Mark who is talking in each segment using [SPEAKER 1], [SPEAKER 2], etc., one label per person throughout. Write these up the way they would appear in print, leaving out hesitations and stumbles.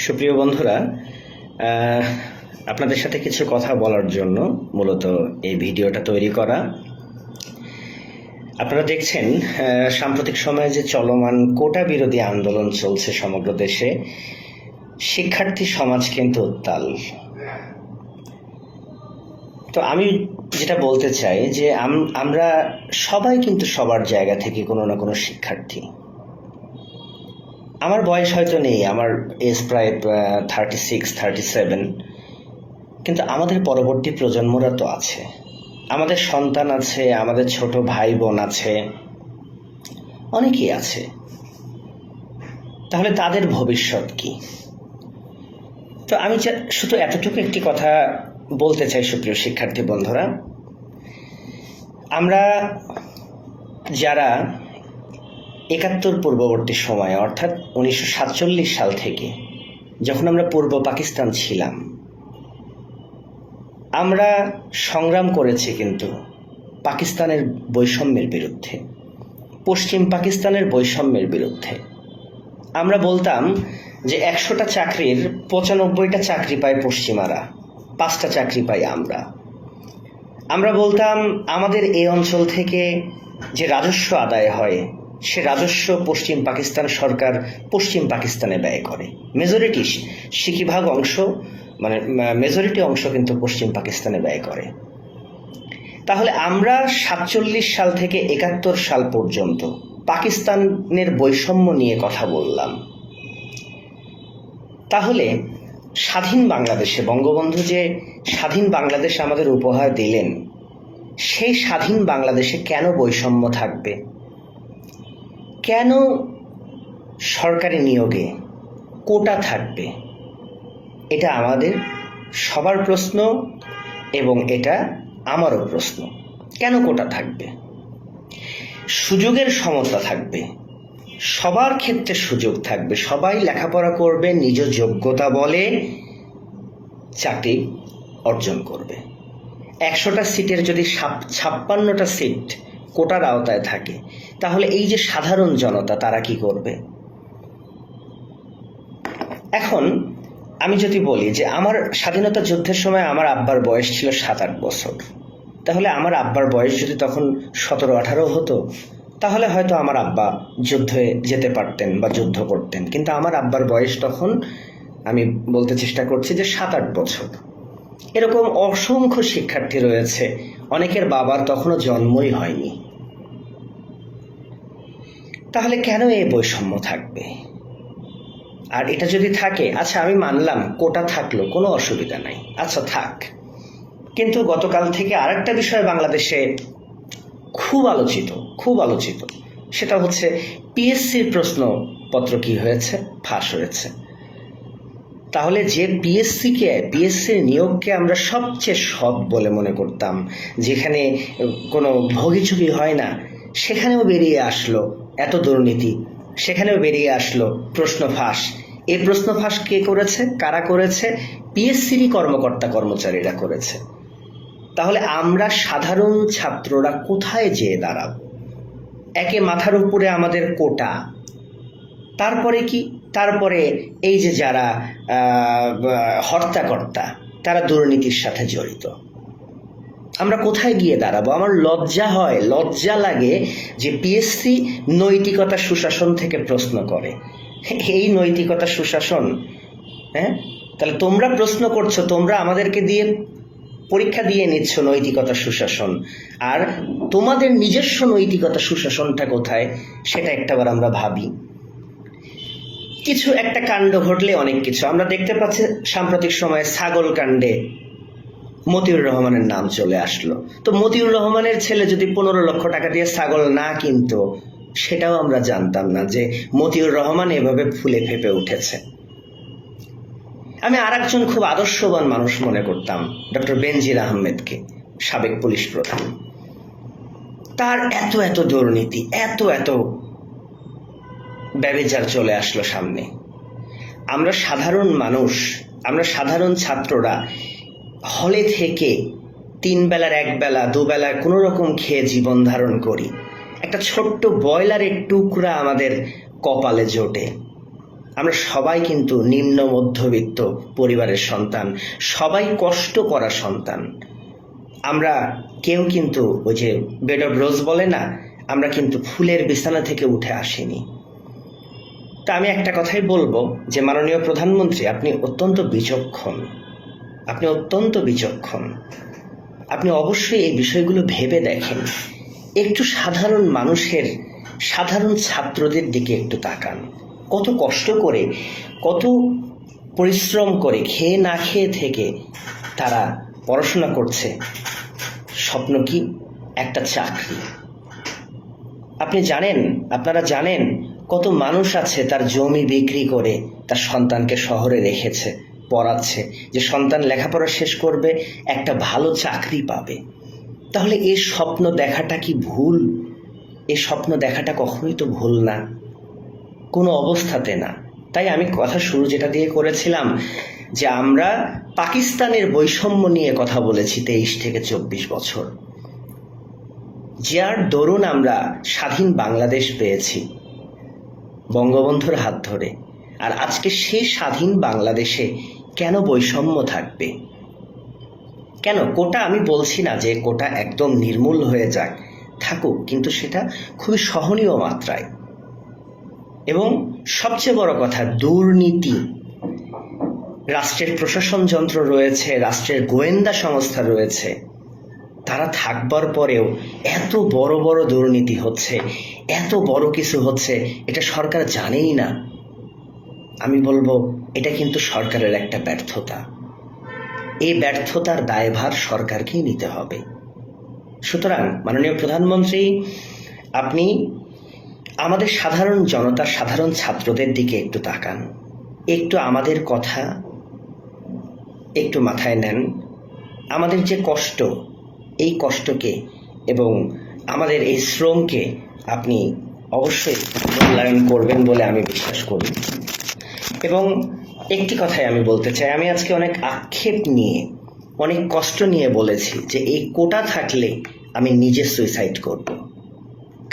[SPEAKER 1] সুপ্রিয় বন্ধুরা, আপনাদের সাথে কিছু কথা বলার জন্য মূলত এই ভিডিওটা তৈরি করা। আপনারা দেখছেন সাম্প্রতিক সময়ে যে চলমান কোটা বিরোধী আন্দোলন চলছে সমগ্র দেশে, শিক্ষার্থী সমাজ কিন্তু উত্তাল। তো আমি যেটা বলতে চাই যে আমরা সবাই কিন্তু সবার জায়গা থেকে কোনো না কোনো শিক্ষার্থী। আমার বয়স হয়তো নেই, আমার এজ প্রায় 36-37, কিন্তু আমাদের পরবর্তী প্রজন্মরা তো আছে, আমাদের সন্তান আছে, আমাদের ছোট ভাই বোন আছে, অনেকেই আছে। তাহলে তাদের ভবিষ্যৎ কি? তো আমি শুধু এতটুকু একটি কথা বলতে চাই, সুপ্রিয় শিক্ষার্থী বন্ধুরা, আমরা যারা ৭১ পূর্ববর্তী সময়ে অর্থাৎ 1947 সাল থেকে যখন আমরা পূর্ব পাকিস্তান ছিলাম, আমরা সংগ্রাম করেছি কিন্তু পাকিস্তানের বৈষম্যের বিরুদ্ধে, পশ্চিম পাকিস্তানের বৈষম্যের বিরুদ্ধে। আমরা বলতাম যে ১০০টা চাকরির ৯৫টা চাকরি পায় পশ্চিমারা, 5টা চাকরি পাই আমরা বলতাম আমাদের এই অঞ্চল থেকে যে রাজস্ব আদায় হয় সে রাজস্ব পশ্চিম পাকিস্তান সরকার পশ্চিম পাকিস্তানে ব্যয় করে। মেজরিটি সিকিভাগ অংশ, মানে মেজরিটি অংশ কিন্তু পশ্চিম পাকিস্তানে ব্যয় করে। তাহলে আমরা 47 সাল থেকে ৭১ সাল পর্যন্ত পাকিস্তানের বৈষম্য নিয়ে কথা বললাম। তাহলে স্বাধীন বাংলাদেশে বঙ্গবন্ধু যে স্বাধীন বাংলাদেশ আমাদের উপহার দিলেন, সেই স্বাধীন বাংলাদেশে কেন বৈষম্য থাকবে? কেন সরকারি নিয়োগে কোটা থাকবে? এটা আমাদের সবার প্রশ্ন এবং এটা আমারও প্রশ্ন। কেন কোটা থাকবে? সুযোগের সমতা থাকবে, সবার ক্ষেত্রে সুযোগ থাকবে, সবাই লেখাপড়া করবে, নিজ যোগ্যতা বলে চাকরি অর্জন করবে। ১০০টা সিটের যদি ৫৬টা সিট কোটার আওতায় থাকে, তাহলে এই যে সাধারণ জনতা তারা কি করবে? এখন আমি যদি বলি যে আমার স্বাধীনতা যুদ্ধের সময় আমার আব্বার বয়স ছিল ৭-৮ বছর, তাহলে আমার আব্বার বয়স যদি তখন ১৭-১৮ হতো, তাহলে হয়তো আমার আব্বা যুদ্ধে যেতে পারতেন বা যুদ্ধ করতেন। কিন্তু আমার আব্বার বয়স তখন, আমি বলতে চেষ্টা করছি যে ৭-৮ বছর। এরকম অসংখ্য শিক্ষার্থী রয়েছে, অনেকের বাবার তখনও জন্মই হয়নি। তাহলে কেন এই বৈষম্য থাকবে? আর এটা যদি থাকে, আচ্ছা আমি মানলাম কোটা থাকলো, কোনো অসুবিধা নাই, আচ্ছা থাক। কিন্তু গতকাল থেকে আরেকটা বিষয় বাংলাদেশে খুব আলোচিত, সেটা হচ্ছে পিএসসির প্রশ্নপত্র কি হয়েছে, ফাঁস হয়েছে। তাহলে যে পিএসসির নিয়োগকে আমরা সবচেয়ে সৎ বলে মনে করতাম, যেখানে কোনো ভোগিচুগি হয় না, সেখানেও বেরিয়ে আসলো এত দুর্নীতি, সেখানেও বেরিয়ে আসলো প্রশ্ন ফাঁস। এই প্রশ্ন ফাঁস কে করেছে, কারা করেছে? পিএসসিরই কর্মকর্তা কর্মচারীরা করেছে। তাহলে আমরা সাধারণ ছাত্ররা কোথায় যেয়ে দাঁড়াবো? একে মাথার উপরে আমাদের কোটা, তারপরে কি? তারপরে এই যে যারা হর্তাকর্তা, তারা দুর্নীতির সাথে জড়িত। আমরা কোথায় গিয়ে দাঁড়াবো? আমার লজ্জা লাগে যে পিএসসি নৈতিকতা সুশাসন থেকে প্রশ্ন করে। এই নৈতিকতা সুশাসন, হ্যাঁ? তাহলে তোমরা প্রশ্ন করছো, তোমরা আমাদেরকে দিয়ে পরীক্ষা দিয়ে নিচ্ছ নৈতিকতা সুশাসন, আর তোমাদের নিজস্ব নৈতিকতা সুশাসনটা কোথায় সেটা একটাবার আমরা ভাবি। কিছু একটা কাণ্ড ঘটলে অনেক কিছু আমরা দেখতে পাচ্ছি। সাম্প্রতিক সময়ে ছাগল কাণ্ডে মতিউর রহমানের নাম চলে আসলো। তো মতিউর রহমানের ছেলে যদি ১৫ লক্ষ টাকা দিয়ে ছাগল না কিনতো, সেটাও আমরা জানতাম না যে মতিউর রহমান এভাবে ফুলে ফেপে উঠেছে। আমি আরেকজন খুব আদর্শবান মানুষ মনে করতাম, ডক্টর বেনজির আহমেদকে, সাবেক পুলিশ প্রধান। তার এত দুর্নীতি, এত ব্যভিচার চলে আসলো সামনে। আমরা সাধারণ মানুষ, আমরা সাধারণ ছাত্ররা হলে থেকে 3 বেলার 1 বেলা 2 বেলা কোনো রকম খেয়ে জীবন ধারণ করি। একটা ছোট্ট ব্রয়লারের টুকরা আমাদের কপালে জোটে। আমরা সবাই কিন্তু নিম্ন মধ্যবিত্ত পরিবারের সন্তান, সবাই কষ্ট করা সন্তান। আমরা কেউ কিন্তু ওই যে বেড অফ রোজ বলে না, আমরা কিন্তু ফুলের বিছানা থেকে উঠে আসিনি। তা আমি একটা কথাই বলবো যে মাননীয় প্রধানমন্ত্রী, আপনি অত্যন্ত বিচক্ষণ, আপনি অবশ্যই এই বিষয়গুলো ভেবে দেখেন। একটু সাধারণ মানুষের, সাধারণ ছাত্রদের দিকে একটু তাকান। কত কষ্ট করে, কত পরিশ্রম করে, খেয়ে না খেয়ে থেকে তারা পড়াশোনা করছে। স্বপ্ন কি? একটা চাকরি। আপনারা জানেন কত মানুষ আছে তার জমি বিক্রি করে তার সন্তানকে শহরে রেখেছে, পড়াচ্ছে, যে সন্তান লেখাপড়া শেষ করবে, একটা ভালো চাকরি পাবে। তাহলে এই স্বপ্ন দেখাটা কি ভুল? এই স্বপ্ন দেখাটা কখনোই তো ভুল না, কোনো অবস্থাতে না। তাই আমি কথা শুরু যেটা দিয়ে করেছিলাম যে আমরা পাকিস্তানের বৈষম্য নিয়ে কথা বলেছি 23 থেকে 24 বছর, যার দরুন আমরা স্বাধীন বাংলাদেশ পেয়েছি বঙ্গবন্ধুর হাত ধরে। আর আজকে সেই স্বাধীন বাংলাদেশে কেন বৈষম্য থাকবে? কেন কোটা? আমি বলছি না যে কোটা একদম নির্মূল হয়ে যাক, থাকুক, কিন্তু সেটা খুবই সহনীয় মাত্রায়। এবং সবচেয়ে বড় কথা, দুর্নীতি। রাষ্ট্রের প্রশাসন যন্ত্র রয়েছে, রাষ্ট্রের গোয়েন্দা সংস্থা রয়েছে, তারা থাকবার পরেও এত বড় বড় দুর্নীতি হচ্ছে, এত বড় কিছু হচ্ছে, এটা সরকার জানেই না। আমি বলবো এটা কিন্তু সরকারের একটা ব্যর্থতা। এই ব্যর্থতার দায়ভার সরকারকেই নিতে হবে। সুতরাং মাননীয় প্রধানমন্ত্রী, আপনি আমাদের সাধারণ জনতার, সাধারণ ছাত্রদের দিকে একটু তাকান, একটু আমাদের কথা একটু মাথায় নেন। আমাদের যে কষ্ট, এই কষ্টকে এবং আমাদের এই শ্রমকে আপনি অবশ্যই মূল্যায়ন করবেন বলে আমি বিশ্বাস করি। এবং একটি কথাই আমি বলতে চাই, আমি আজকে অনেক আক্ষেপ নিয়ে, অনেক কষ্ট নিয়ে বলেছি যে এই কোটা থাকলে আমি নিজে সুইসাইড করব।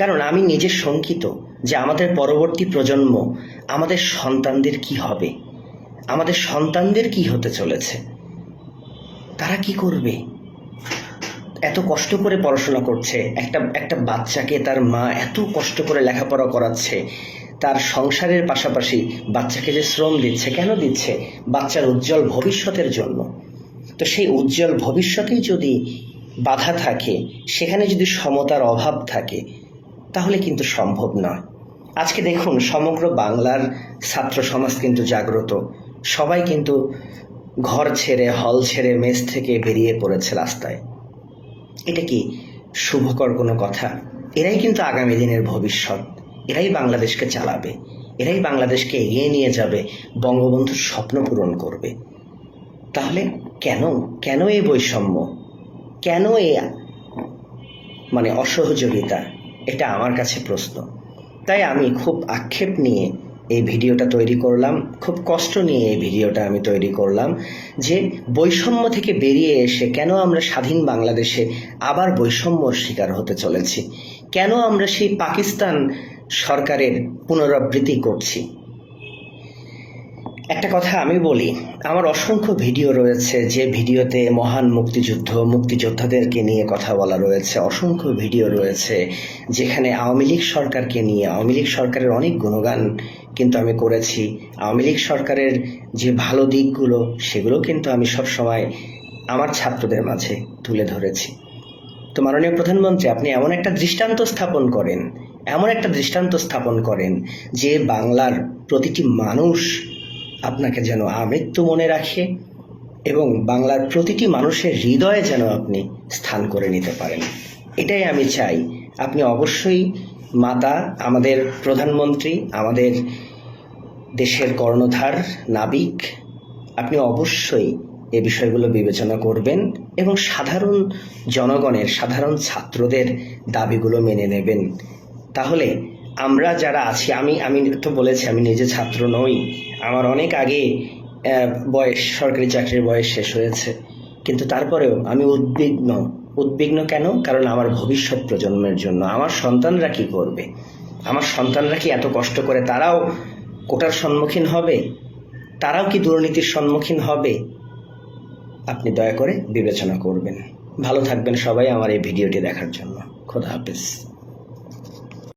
[SPEAKER 1] কারণ আমি নিজে শঙ্কিত যে আমাদের পরবর্তী প্রজন্ম, আমাদের সন্তানদের কি হবে, আমাদের সন্তানদের কি হতে চলেছে, তারা কি করবে? এত কষ্ট করে পড়াশোনা করছে, একটা বাচ্চাকে তার মা এত কষ্ট করে লেখাপড়া করাচ্ছে, তার সংসারের পাশাপাশি বাচ্চাকে যে শ্রম দিচ্ছে, কেন দিচ্ছে? বাচ্চার উজ্জ্বল ভবিষ্যতের জন্য। তো সেই উজ্জ্বল ভবিষ্যতেই যদি বাধা থাকে, সেখানে যদি সমতার অভাব থাকে, তাহলে কিন্তু সম্ভব নয়। আজকে দেখুন, সমগ্র বাংলার ছাত্র সমাজ কিন্তু জাগ্রত, সবাই কিন্তু ঘর ছেড়ে, হল ছেড়ে, মেস থেকে বেরিয়ে পড়েছে রাস্তায়। এটা কি শুভকর কোনো কথা? এরাই কিন্তু আগামী দিনের ভবিষ্যৎ, এরাই বাংলাদেশকে চালাবে, এরাই বাংলাদেশকে এগিয়ে নিয়ে যাবে, বঙ্গবন্ধুর স্বপ্ন পূরণ করবে। তাহলে কেন এই বৈষম্য, কেন এই অসহযোগিতা? এটা আমার কাছে প্রশ্ন। তাই আমি খুব আক্ষেপ নিয়ে এই ভিডিওটা তৈরি করলাম, খুব কষ্ট নিয়ে এই ভিডিওটা আমি তৈরি করলাম যে বৈষম্য থেকে বেরিয়ে এসে কেন আমরা স্বাধীন বাংলাদেশে আবার বৈষম্যর শিকার হতে চলেছি, কেন আমরা সেই পাকিস্তান সরকারের পুনরাবৃত্তি করছি। একটা কথা আমি বলি, আমার অসংখ্য ভিডিও রয়েছে, যে ভিডিওতে মহান মুক্তিযোদ্ধাদেরকে নিয়ে কথা বলা রয়েছে, অসংখ্য ভিডিও রয়েছে যেখানে আওয়ামী লীগ সরকারকে নিয়ে, আওয়ামী লীগ সরকারের অনেক গুণগান কিন্তু আমি করেছি, আওয়ামী লীগ সরকারের যে ভালো দিকগুলো সেগুলো কিন্তু আমি সবসময় আমার ছাত্রদের মাঝে তুলে ধরেছি। তো মাননীয় প্রধানমন্ত্রী, আপনি এমন একটা দৃষ্টান্ত স্থাপন করেন যে বাংলার প্রতিটি মানুষ আপনাকে যেন আমৃত্যু মনে রাখে এবং বাংলার প্রতিটি মানুষের হৃদয়ে যেন আপনি স্থান করে নিতে পারেন। এটাই আমি চাই। আপনি অবশ্যই মাতা, আমাদের প্রধানমন্ত্রী, আমাদের দেশের কর্ণধার নাবিক, আপনি অবশ্যই এই বিষয়গুলো বিবেচনা করবেন এবং সাধারণ জনগণের, সাধারণ ছাত্রদের দাবিগুলো মেনে নেবেন। তাহলে আমরা যারা আছি, আমি তো বলেছি আমি নিজে ছাত্র নই, আমার অনেক আগে সরকারি চাকরির বয়স শেষ হয়েছে, কিন্তু তারপরেও আমি উদ্বিগ্ন কেন? কারণ আমার ভবিষ্যৎ প্রজন্মের জন্য। আমার সন্তানরা কি করবে? আমার সন্তানরা কি এত কষ্ট করে, তারাও কোটার সম্মুখীন হবে? তারাও কি দুর্নীতির সম্মুখীন হবে? আপনি দয়া করে বিবেচনা করবেন। ভালো থাকবেন সবাই আমার এই ভিডিওটি দেখার জন্য। খোদা হাফেজ।